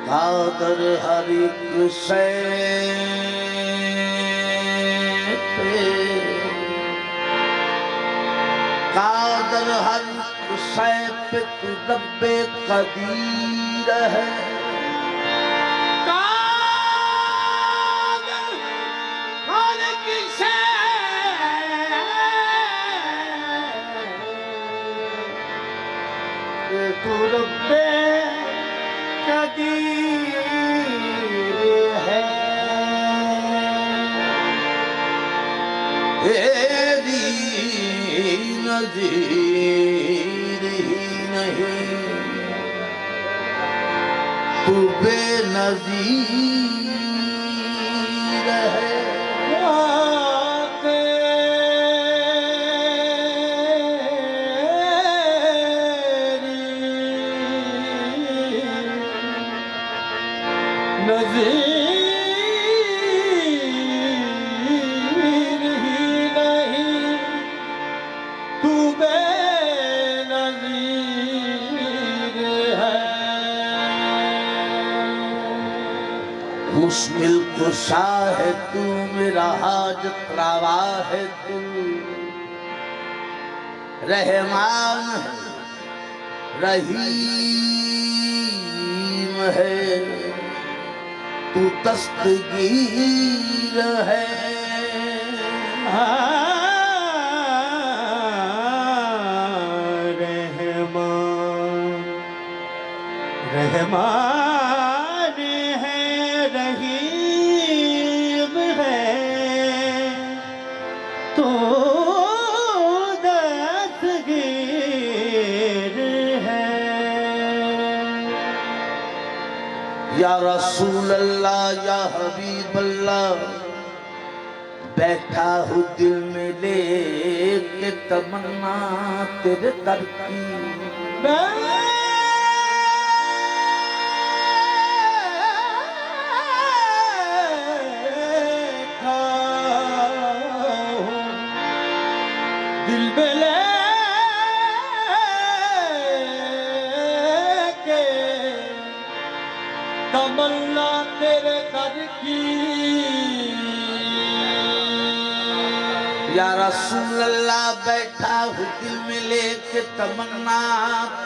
कादर हरि कृष्ण कादर हरि कृष्ण पे तू रब्बे कदीर है। कादर हरि कृष्ण पे तू रब्बे कदीर है। तेरी नज़ीर ही नहीं तू बेनज़ीर है। नज़ीर ही नहीं तू बेनज़ीर है। मुश्किल कुशा है तू मेरा हाजत रवा है तू रहमान है रहीम है तू दस्तगीर है। रहमान रहमान है रहीम है तू दस्तगीर है। या रसूल अल्लाह या हबीब अल्लाह बैठा हूँ दिल में लेके तमन्ना तेरे दर की। बैठा हूँ दिल में लेके तमन्ना तेरे दर की। या रसूल अल्लाह बैठा हूँ दिल में लेके तमन्ना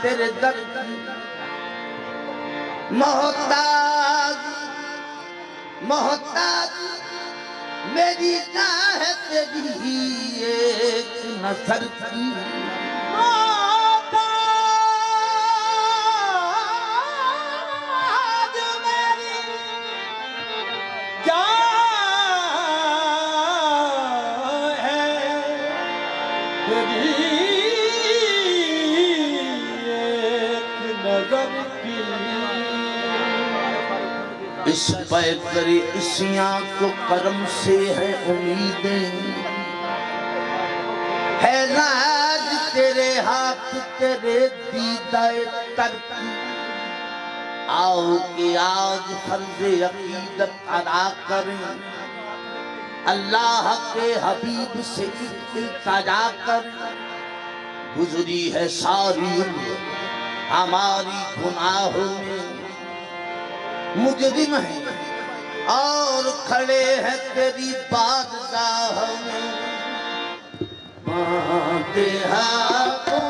तेरे दर की। मोहताज मोहताज मेरी राह तेरी एक नजर की। इस पैकरी इसियां को करम से है उम्मीदें है नाज तेरे हाथ तेरे दीदाए तर की। आओ कि आज फर्ज़े अकीदत अदा करें, अल्लाह के हबीब से इल्तिजा करें। गुजरी है सारी उम्र हमारी गुनाहों में, मुजरिम है और खड़े हैं तेरी बारगाह में। बांधे हाथों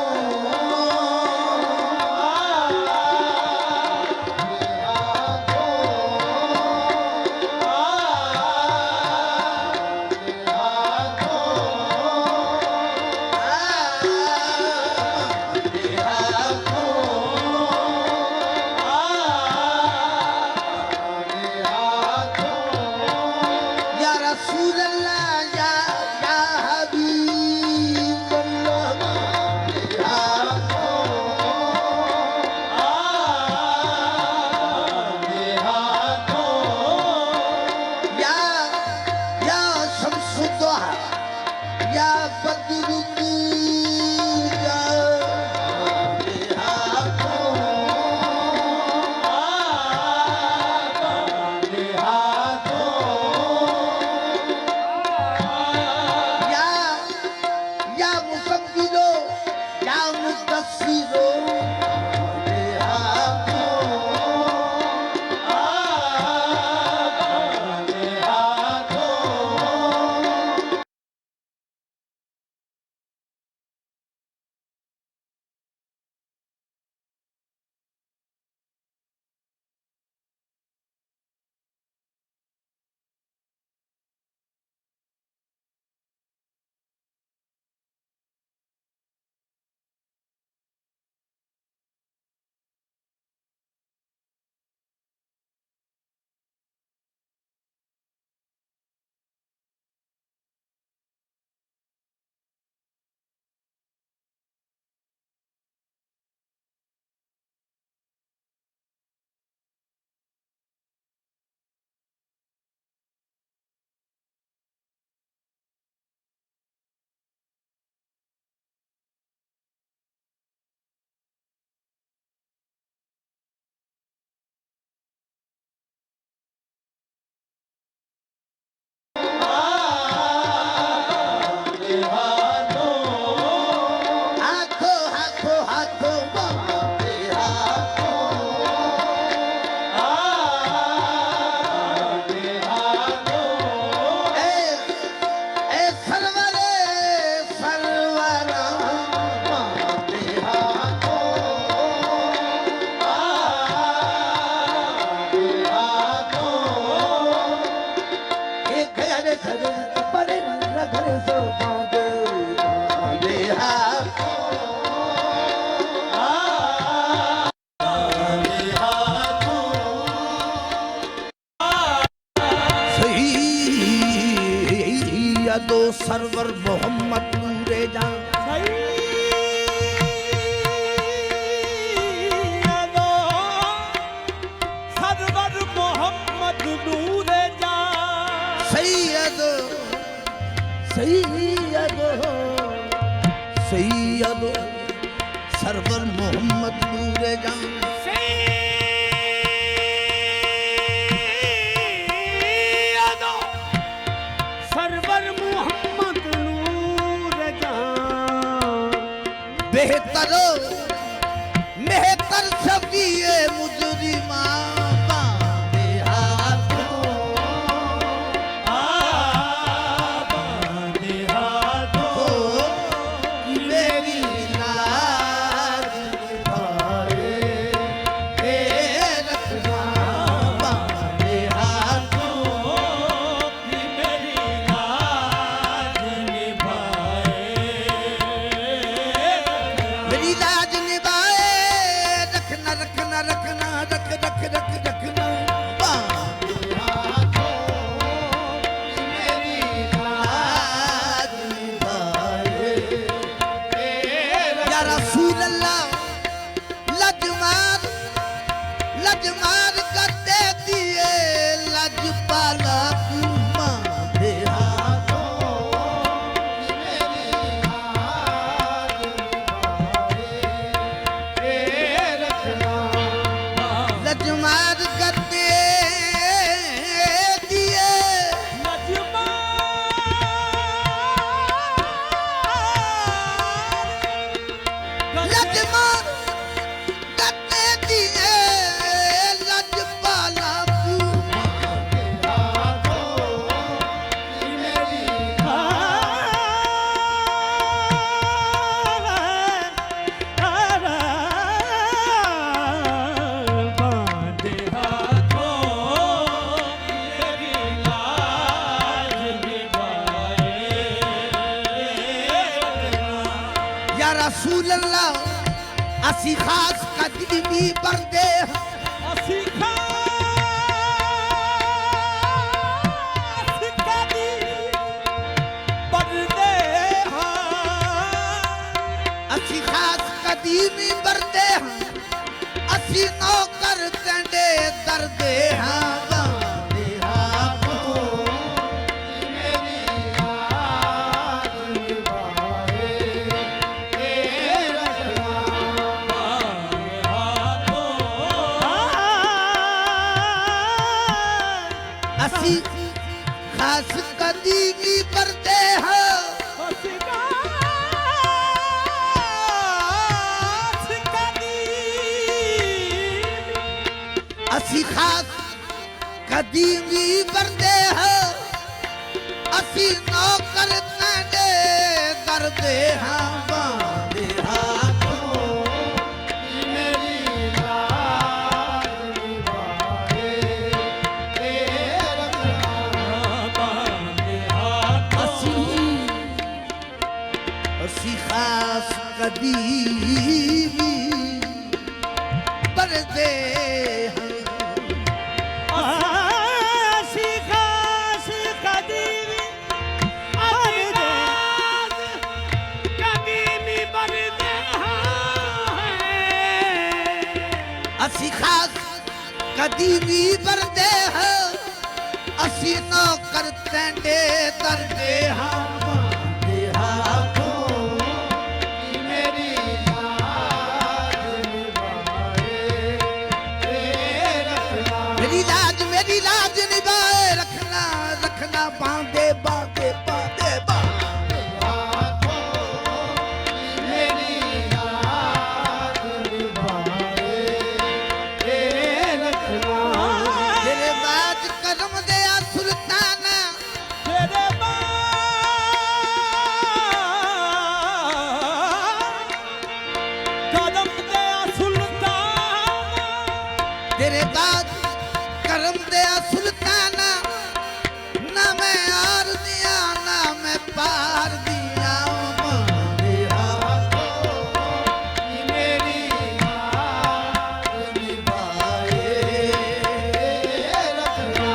दो सरवर मोहम्मद नूरे जान, सरवर मोहम्मद नूरे जान, सैयद सैयद सैयद सरवर मोहम्मद नूरे जान, बेहतर मेहतर शफीए मुजरिमा बांधे हाथों, बांधे हाथों मेरी लाज निभाए रखना, बांधे हाथों मेरी लाज निभाए, मेरी लाज ਅਸੀਂ ਖਾਸ ਕਦੀਮੀ ਵਰਦੇ ਹਾਂ ਅਸੀਂ ਖਾਸ ਕਦੀ ਪਰਦੇ ਹਾਂ ਅਸੀਂ ਖਾਸ ਕਦੀਮੀ ਵਰਦੇ ਹਾਂ ਅਸੀਂ ਨੌਕਰ ਕੰਡੇ ਦਰਦੇ ਹਾਂ ਬਾਂਦੇ ਹਾਥੋਂ ਮੇਰੀ ਯਾਦ ਨਿਭਾਏ ਇਹ ਰੱਖਣਾ ਅਸੀਂ ਖਾਸ ਕਦੀਮੀ ਵਰਦੇ ਹਾਂ ਅਸੀਂ ਖਾਸ ਕਦੀ ਅਸੀਂ ਖਾਸ ਕਦੀਮੀ ਵਰਦੇ ਹਾਂ ਅਸੀਂ ਨੌਕਰ ਕੰਡੇ ਦਰਦੇ ਹਾਂ ਬਾਂਦੇ ਹਾਥੋਂ ਮੇਰੀ ਯਾਦ ਨਿਭਾਏ ਇਹ ਰੱਖਣਾ ਅਸੀਂ ਖਾਸ ਕਦੀਮੀ ਵਰਦੇ ਹਾਂ ਅਸੀਂ ਖਾਸ ਕਦੀ ਕਦੀਮੀ ਬਰਦੇ ਹਾਂ ਅਸੀਂ ਖਾਸ ਕਦੀਮੀ ਵਰਦੇ ਹਾਂ ਅਸੀਂ ਨੌਕਰ ਟੈਂਡੇ ਦਰਦੇ ਹਾਂ ਬਾਂਦੇ ਹਾਥੋਂ ਮੇਰੀ ਯਾਦ ਨਿਭਾਏ ਇਹ ਰੱਖਣਾ ਮੇਰੀ ਲਾਜ ਨਿਭਾਏ ਰੱਖਣਾ ਰੱਖਣਾ ਬਾਂਦੇ ਬਾਂਦੇ ਬਾਂਦੇ ਬਾਂਦੇ ਹਾਥੋਂ ਮੇਰੀ ਯਾਦ ਨਿਭਾਏ ਇਹ ਰੱਖਣਾ ਤੇਰੇ ਬਾਜ ਕਰਮ ਦੇ ਆ ਸੁਲਤਾਨਾ ਤੇਰੇ ਕਦਮ ਤੇ ਆ ਸੁਲਤਾਨ ਤੇਰੇ ਬਾਜ ਕਰਮ ਦੇ ਆ ਸੁਲਤਾਨਾ ਨਾ ਮੈਂ ਆਰ ਦੀਆਂ ਨਾ ਮੈਂ ਪਾਰ ਦੀਆਂ ਬਾਂਦੇ ਹਾਥੋਂ ਮੇਰੀ ਯਾਦ ਨਿਭਾਏ ਰੱਖਣਾ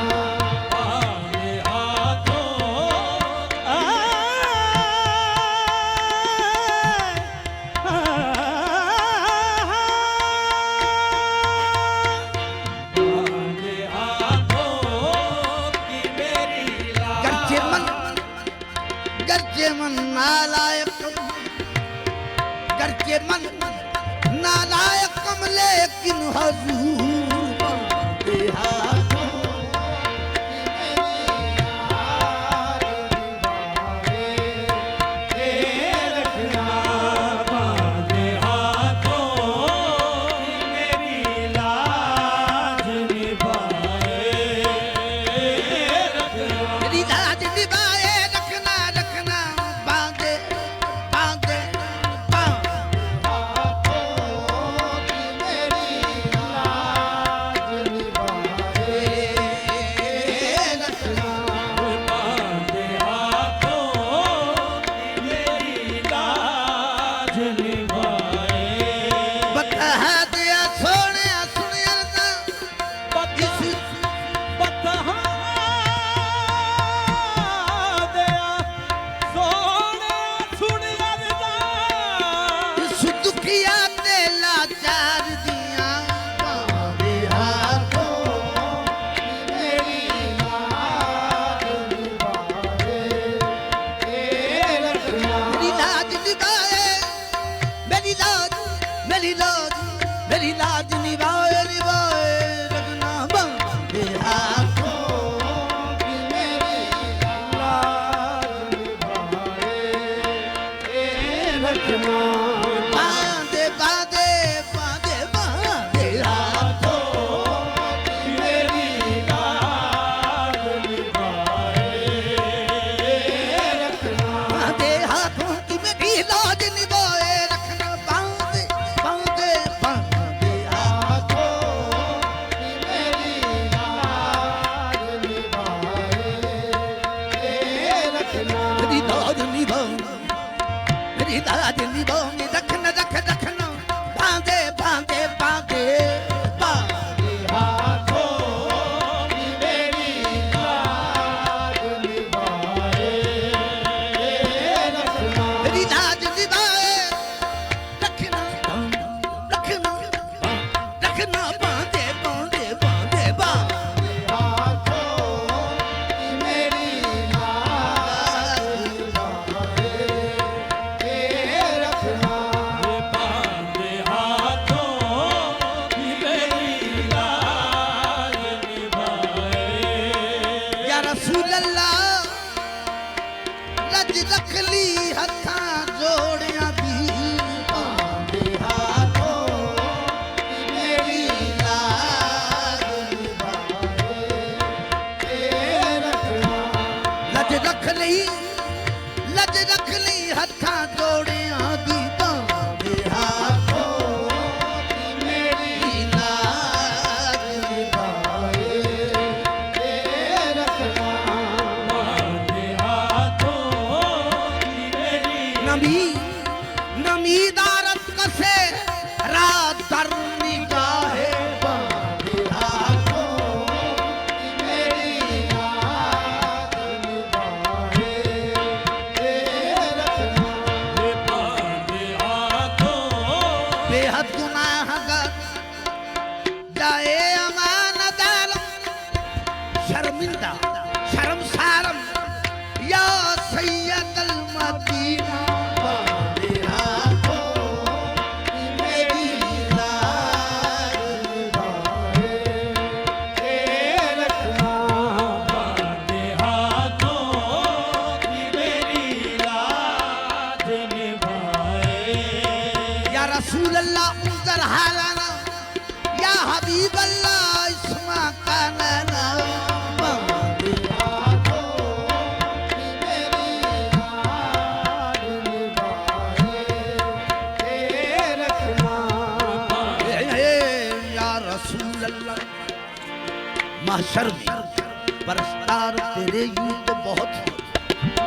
ਆਵੇ ਹਾਥੋਂ ਆਵੇ ਹਾਥੋਂ ਕੀ ਮੇਰੀ ਗਰਜੇ ਮਨ ਨਾਲਾਇਕ ਗਰਜੇ ਮਨ ਨਾਲਾਇਕ ਲੇਕਿਨ ਹਜ਼ੂਰ ਬਾਂਦੇ ਹਾਥੋਂ ਮੇਰੀ ਯਾਦ ਨਿਭਾਏ ਇਹ ਰੱਖਣਾ ਆਵੇ ਹਾਥੋਂ ਕੀ ਮੇਰੀ ਲਾਜ ਨਿਭਾਏ ਰੱਖਣਾ ਮੇਰੀ ਲਾਜ ਨਿਭਾਏ ਰੱਖਣਾ ਰੱਖਣਾ ਬਾਂਦੇ ਬਾਂਦੇ ਬਾਂਦੇ ਹਾਥੋਂ ਕੀ ਮੇਰੀ ਲਾਜ ਨਿਭਾਏ ਰੱਖਣਾ ਬਾਂਦੇ ਹਾਥੋਂ ਮੇਰੀ ਲਾਜ ਨਿਭਾਏ ਬਤਾ ਦਿਆ ਸੋਹਣਿਆ ਸੁਣਿਆ ਨਾ ਇਸ ਬਤਹਾ ਦਿਆ ਸੋਹਣਿਆ ਸੁਣਿਆ ਦਾ ਇਸ ਦੁਖੀਆ ਤੇ ਲਾਚਾਰ ਦੀਆਂ ਬਾਂਦੇ ਹਾਥੋਂ ਮੇਰੀ ਲਾਜ ਨਿਭਾਏ ਇਹ ਰੱਖਣਾ ਮੇਰੀ ਲਾਜ ਨਿਭਾਏ ਮੇਰੀ ਲਾਜ ਮੇਰੀ ਲਾਜ ਮੇਰੀ ਲਾਜ ਨਿਭਾਏ ਨਿਭਾਏ ਰੱਖਣਾ ਬਾਂਦੇ ਹਾਥੋਂ ਮੇਰੀ ਲਾਜ ਨਿਭਾਏ ਇਹ ਰੱਖਣਾ ਬਾਂਦੇ ਬਾਂਦੇ ਬਾਂਦੇ ਬਾਂਦੇ ਹਾਥੋਂ ਮੇਰੀ ਲਾਜ ਨਿਭਾਏ ਰੱਖਣਾ ਬਾਂਦੇ ਹਾਥੋਂ ਕੀ ਮੇਰੀ ਲਾਜ ਨਿਭਾਏ ਰੱਖਣਾ ਬਾਂਦੇ ਬਾਂਦੇ ਬਾਂਦੇ ਹਾਥੋਂ गुनाहगार जाए अमानदार शर्मिंदा शर्मसारम या सैयद अल मदीना बांधे हाथों की मेरी लाज निभाए रखना बांधे हाथों की मेरी लाज निभाए। या रसूल अल्लाह उनकर हालाना या हबीब अल्लाह इस्मा का नाना बांधे हाथों की मेरी लाज निभाए रखना। या रसूल अल्लाह महशर में परस्तार तेरे यूं तो बहुत हैं।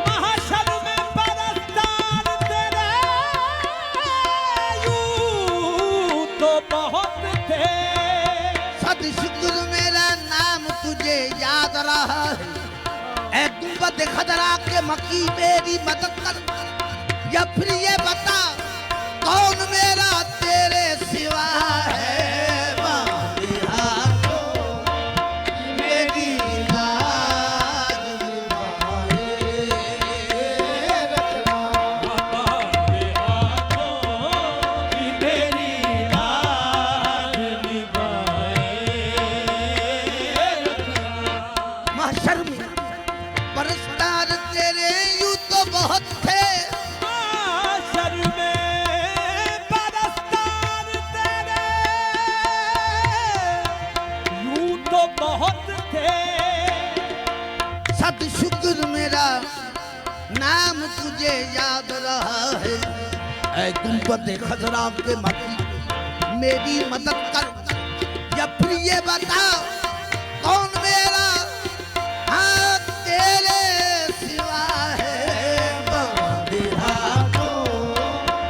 महशर में परस्तार तेरे यूं तो बहुत थे। सद शुक्र मेरा नाम तुझे याद रहा है। ऐ गुंबद खदरा के मकी मेरी मदद कर या फिर ये बता कौन मेरा तेरे सिवा है। बांधे हाथों की मेरी लाज निभाए रखना। बांधे हाथों की मेरी लाज निभाए रखना। महशर में परस्तार तेरे यूं तो बहुत थे। महशर में परस्तार तेरे यूं तो बहुत थे। सद शुक्र मेरा नाम तुझे याद रहा है। ऐ गुंबद खजरा के मकी मेरी मदद कर या फिर ये बता कौन मेरा हाँ तेरे सिवा है। बांधे हाथों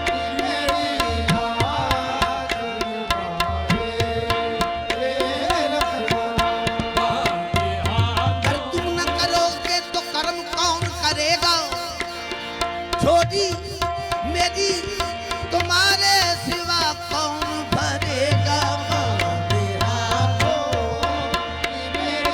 की मेरी लाज निभाए रखना। बांधे अगर हाथों तुम न करोगे तो कर्म कौन करेगा। छोटी मेरी तुम्हारे सिवा कौन भरेगा। बांधे हाथों की मेरी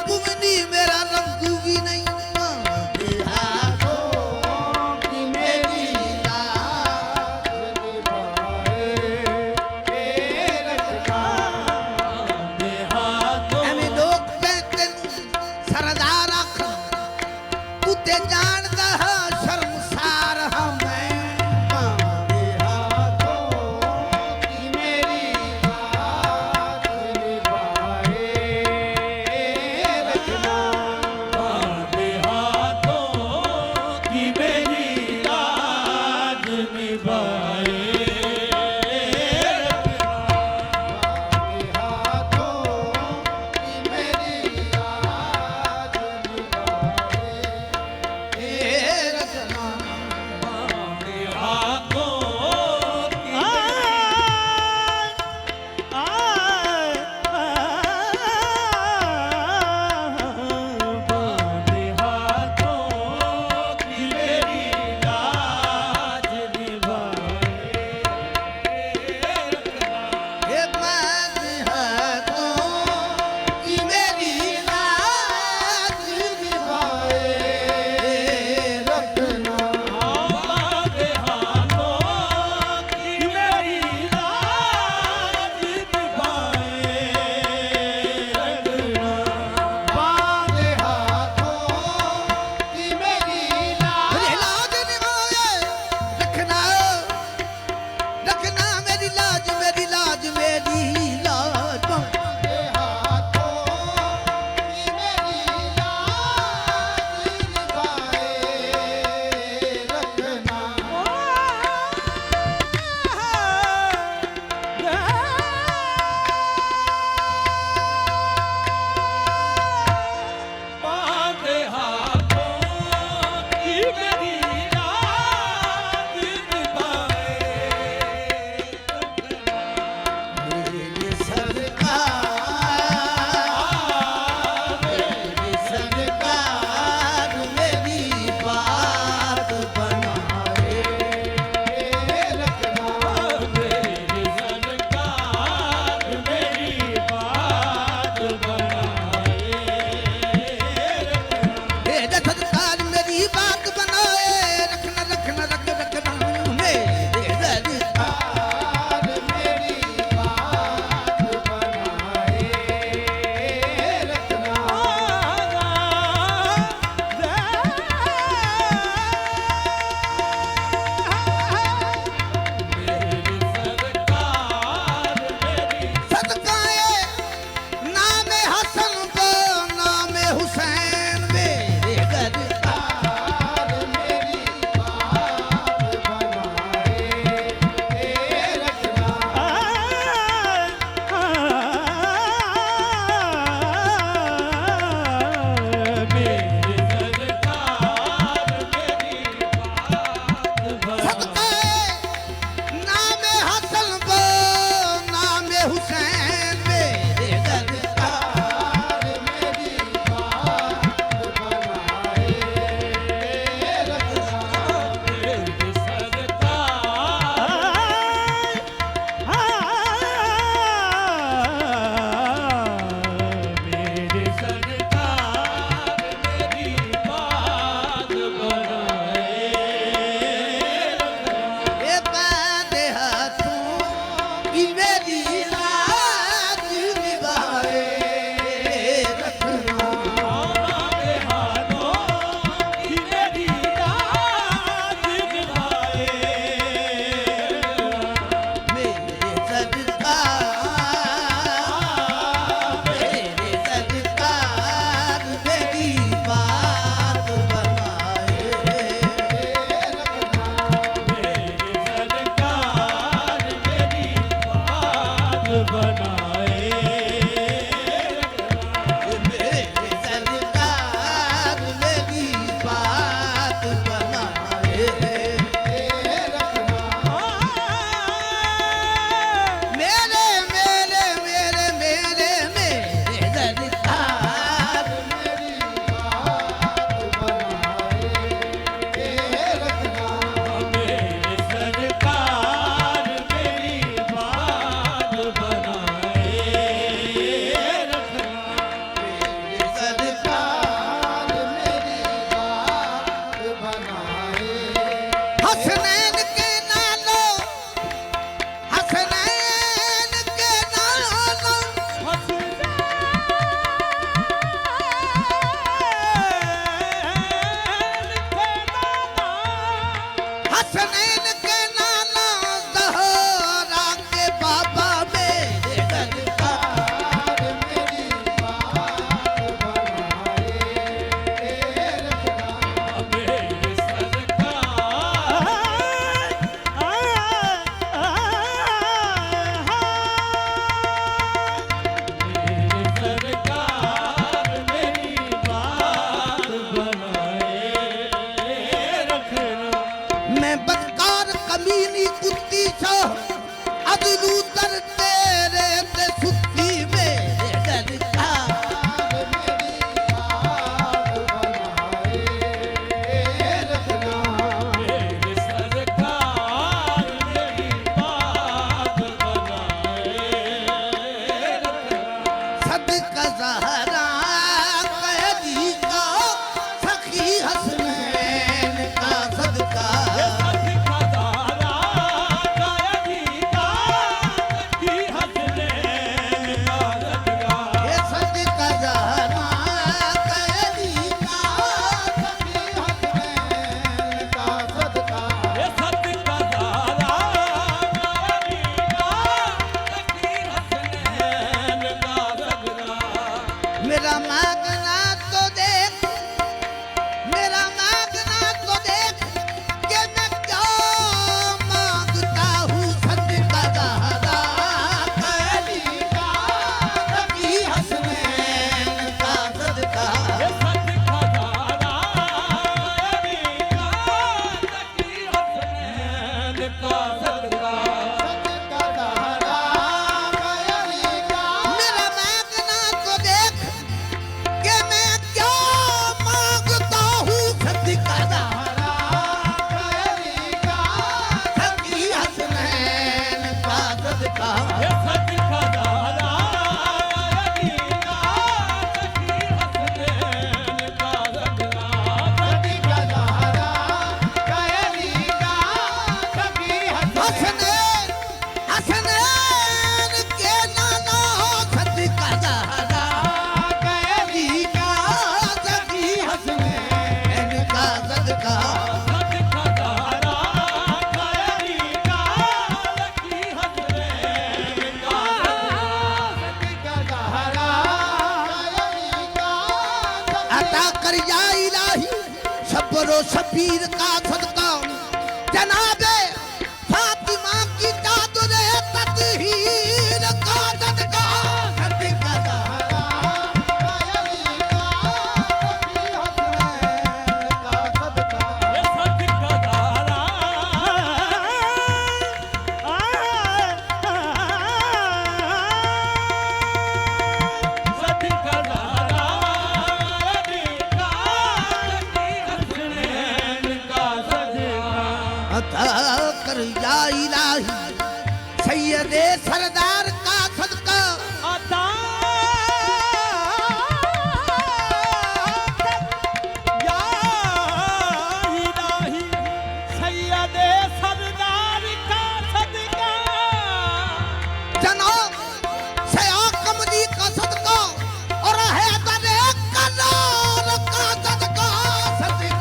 भुवनी मेरा रंग भी नहीं मांगे हाथों की मेरी लाज निभाए रखना दे हाथों ਐਵੇਂ ਲੋਕ ਕਹਿੰਦੇ ਸਰਦਾਰ ਆਖ ਤੂੰ ਤੇ ਜਾਣਦਾ ਹਾਂ ਸ਼ਰਮਸਾਰ ਹਾਂ ਮੈਂ ਮਾਂਗੇ ਹਾਥੋਂ ਕੀ ਮੇਰੀ ਲਾਜ ਨਿਭਾਏ ਰਖਨਾ दे हाथों की मेरी लाज निभाए मांगे हाथों की मेरी लाज अता कर या इलाही सब्रो शबीर का सदका जनाबे फातिमा की चादरे तत्हीर का सदका सदका अता कर या इलाही सैयदे सरदार का सदका जनाब सया कमली का सदका और है दरे कलार का सदका सदका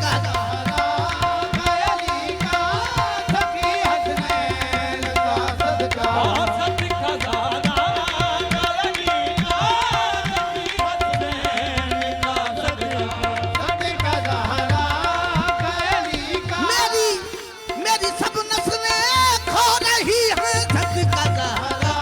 मेरी मेरी सब नस्लें खो रही हैं सदका ज़हरा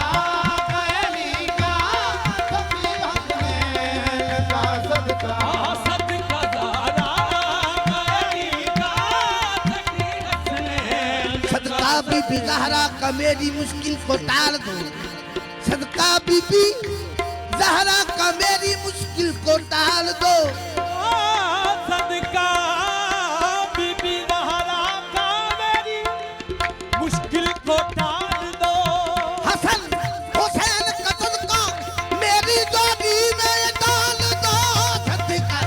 सदका बीबी ज़हरा का मेरी मुश्किल को टाल दो सदका बीबी ज़हरा का मेरी मुश्किल को टाल दो सदका बीबी ज़हरा का मेरी मुश्किल को टाल दो हसन हुसैन का सदका मेरी जोड़ी में डाल दो सदका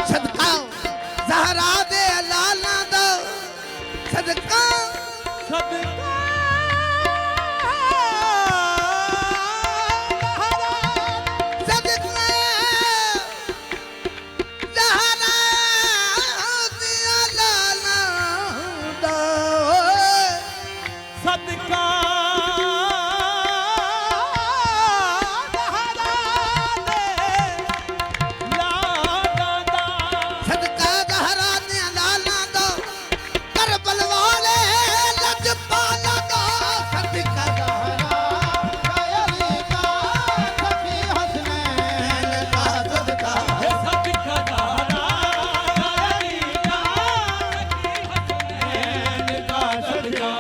सदका ज़हरा दे लाला दो सदका सदका ज़हरा दे लाला दो सदका सदका ज़हरा दे लाला दो करबल वाले लजपाला दो सदका ज़हरा का सदका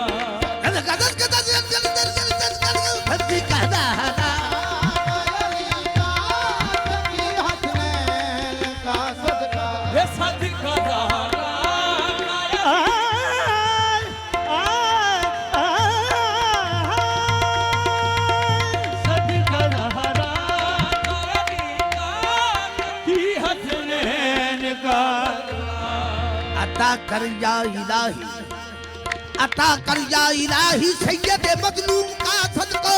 अता कर या इलाही अता कर या इलाही सैयद मजलूम का सदका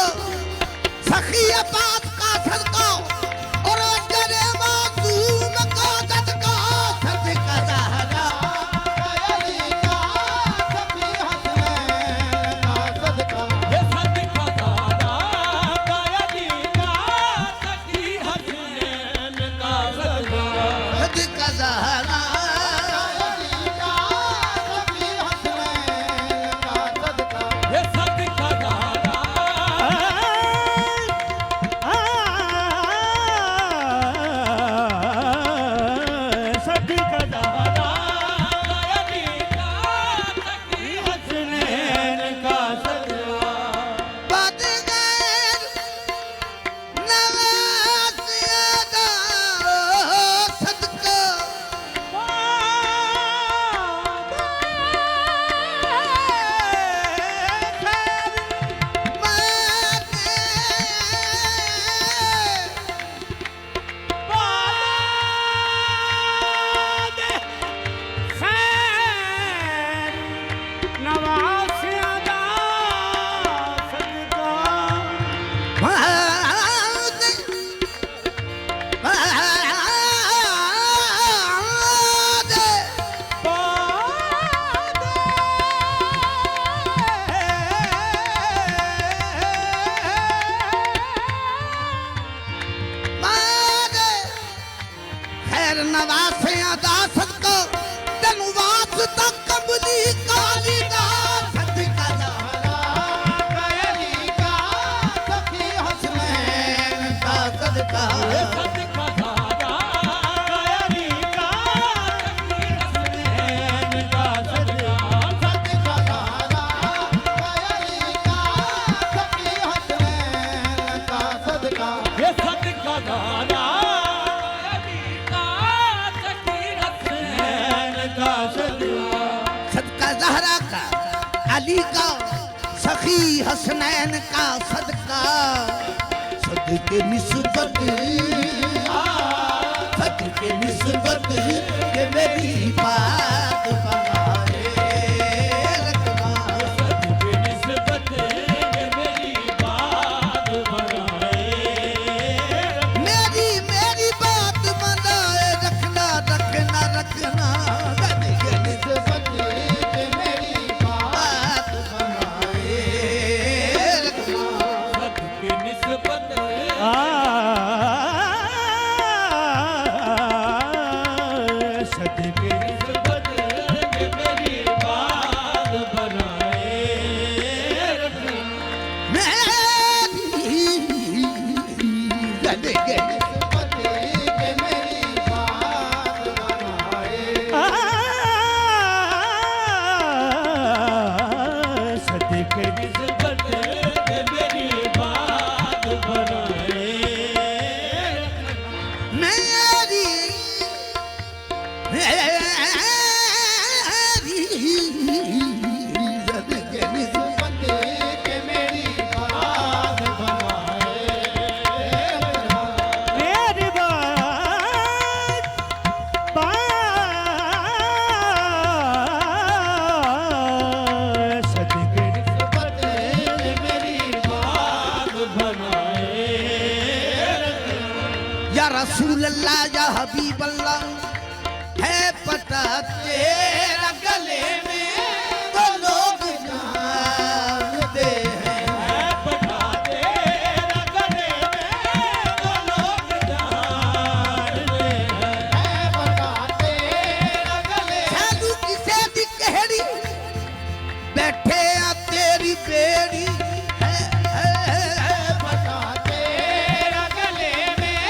सखी अब्बास का सदका और अजर मासूम का सदका सदका ज़हरा सदका ज़हरा अली का सखी हसनैन का सदका सदके निस्बत सदके निस्बत के मेरी बात बनाए रखना सदके निस्बत के मेरी बात बनाए मेरी मेरी बात बनाए रखना रखना रखना सदके निस्बत के मेरी बात बनाए रखना सदके निस्बत सदके निस्बत के मेरी बात बनाए रखना मेरी सदके सदके निस्बत के मेरी बात बनाए मेरी सदके निस्बत के मेरी बात मेरी बात सदके निस्बत के मेरी बात बनाए या रसूल अल्लाह या हबीब अल्लाह है पता तेरा गले में तो लोग जानते हैं बता तेरा गले में तो लोग जानते हैं साधु किसे दी कहड़ी बैठे आ तेरी बेड़ी बता तेरा गले में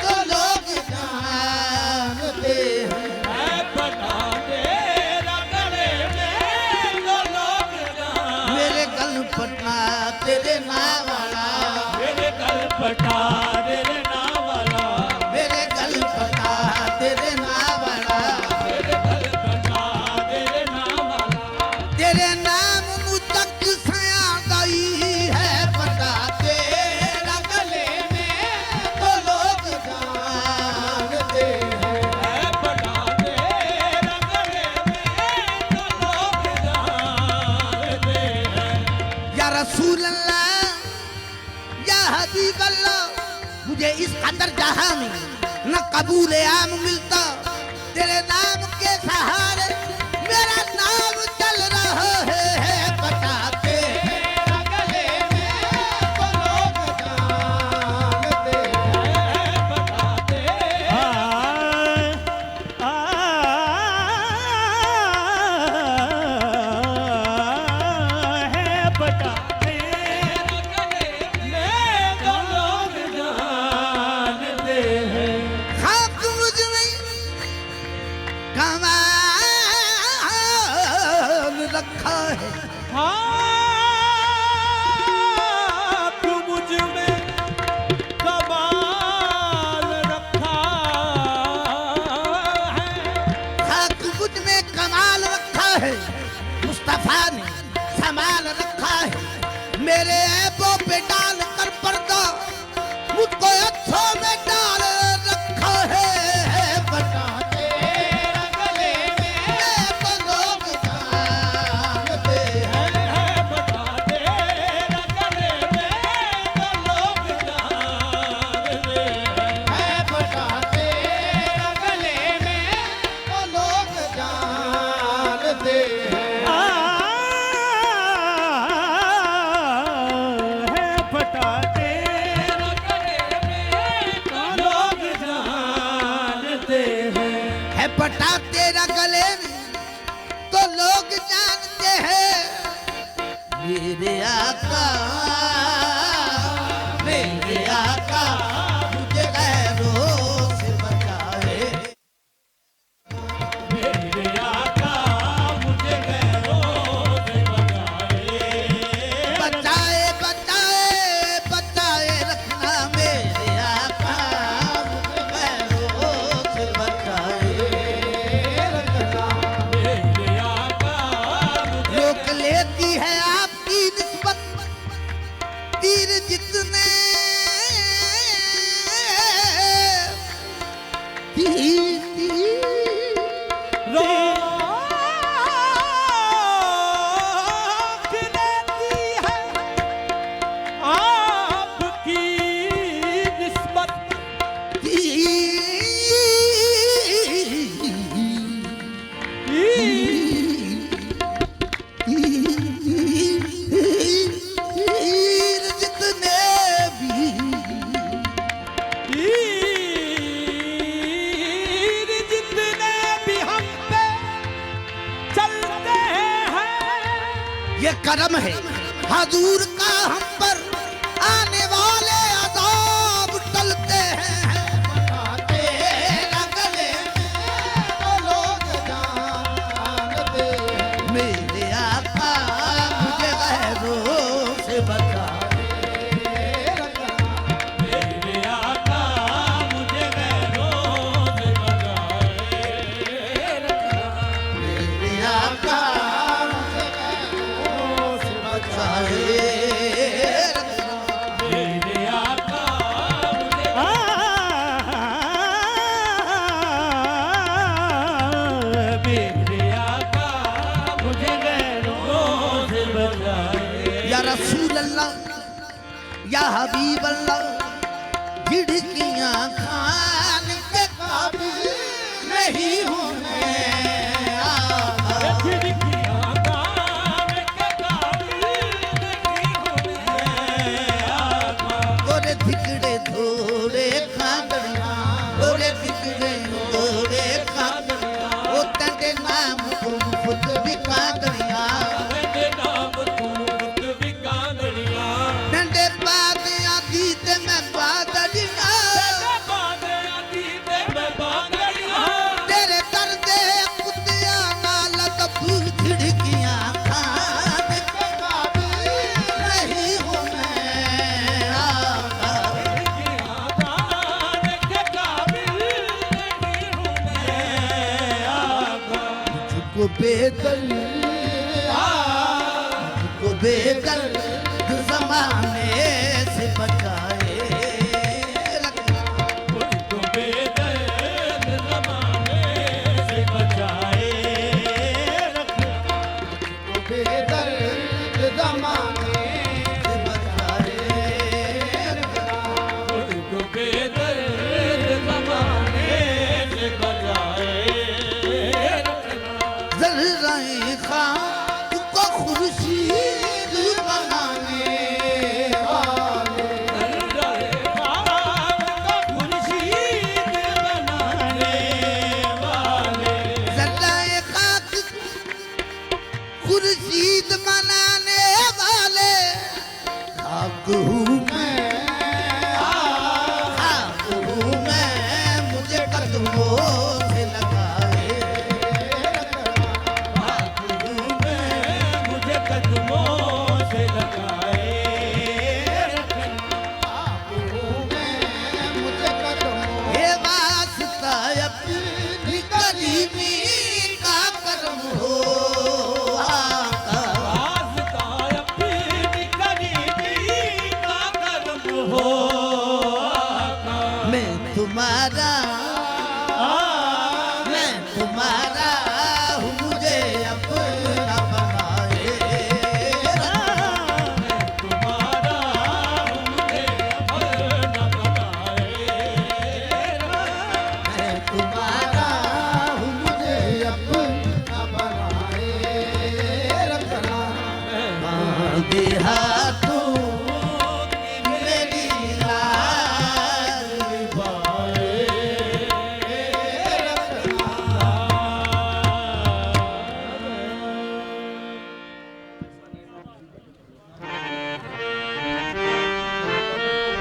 तो लोग जानते हैं बता तेरा गले में तो लोग जानते मेरे गल पटना तेरे नाम वाला मेरे गल पटा तेरे नाम वाला मेरे गल पता तेरे नाम वाला मेरे गल पटा तेरे नाम वाला तेरे नाम ਨੂੰ ਤੱਕ ਸਿਆਂ ਗਈ ਹੈ ਪਤਾ ਤੇਰਾ ਗਲੇ में तो लोग जानते हैं बता तेरा गले में तो लोग जानते हैं या रसूल अल्लाह या हबीब अल्लाह मुझे इस कदर जहां में न कबूल आम मिलता तेरे नाम के सहारे मेरा नाम चल रहा है पता तेरा गले में तो लोग जानते हैं बता तेरा है बता तेरा गले में तो लोग जानते हैं खाक मुझ में कमाल रखा है तू मुझ में कमाल रखा है खाक मुझ में कमाल रखा है मुस्तफा ने संभाल रखा है मेरे ऐबों पे डाल कर पर्दा मुझको अच्छों में डाल रखा है बता तेरा गले में तो लोग जानते हैं बता तेरा गले में तो लोग जानते हैं बता तेरा गले में तो लोग जानते हैं है बता तेरा गले में तो लोग जानते हैं है पटा तेरा गले में तो लोग जानते हैं मेरे आका मुझे गैरों से बचाए मेरे आका मुझे गैरों से बचाए बचाए बचाए बचाए रखना मेरे आका मुझे गैरों से बचाए रखना मेरे आका मुझे रोक लेती ये करम है हजूर का हम पर आने वाले अज़ाब टलते हैं बनाते रंगले तो लोग जानते हैं। मेरे आका मुझे गैरों से बचाए मेरे आका मुझे गैरों से बचाए रखना। मेरे आका बचाए मेरे आका मुझे मेरे आका मुझे गैरों से बचाए। या रसूल अल्लाह या हबीब अल्लाह झिड़कियां खान के काबिल नहीं हूं मैं आका। खिड़कियां कान के काबिल नहीं हूं मैं आका। गोरे धिकड़े थोड़े खांदड़िया गोरे धिकड़े थोड़े खांदड़िया ओ तेरे नाम को मुफ्त भी खांदड़िया तेरे नाम तू मुक्त भी कांदड़िया। नंदे बादियां दी ते मैं बादड़िया तेरे बादे आती ते मैं बांगड़िया। तेरे दर्दे कुत्तिया नाल दबू झिड़कियां खान के काबिल नहीं हूं मैं आका। खिड़कियां कान के काबिल नहीं हूं मैं आका। मुझको बेदर्द मुझको बेदर्द ज़माने से बचाए मुझको बेदर्द ज़माने से बचाए रखना। बेदर्द ज़माने से बचाए मुझको बेदर्द ज़माने से बचाए रखना। ज़र्राए खान को खुर्शीद बनाने वाले दर्दाए खान का खुर्शीद बनाने वाले। ज़र्राए खाक खुर्शीद बनाने वाले खाक हूँ मैं खाक हूँ मैं मुझे कदमों से लगाए खाक हूँ मैं मुझे कदमों से लगाए रखना। मुझे कदमों हे वास्ता अपनी करीबी का करम हो आका। वास्ता अपनी करीबी का करम हो आका। मैं तुम्हारा हूँ मुझे अपना बनाए तुम्हारा मुझे अपना बनाए रखना। मैं तुम्हारा हूँ मुझे अपना बनाए रखना। मांगे हाथ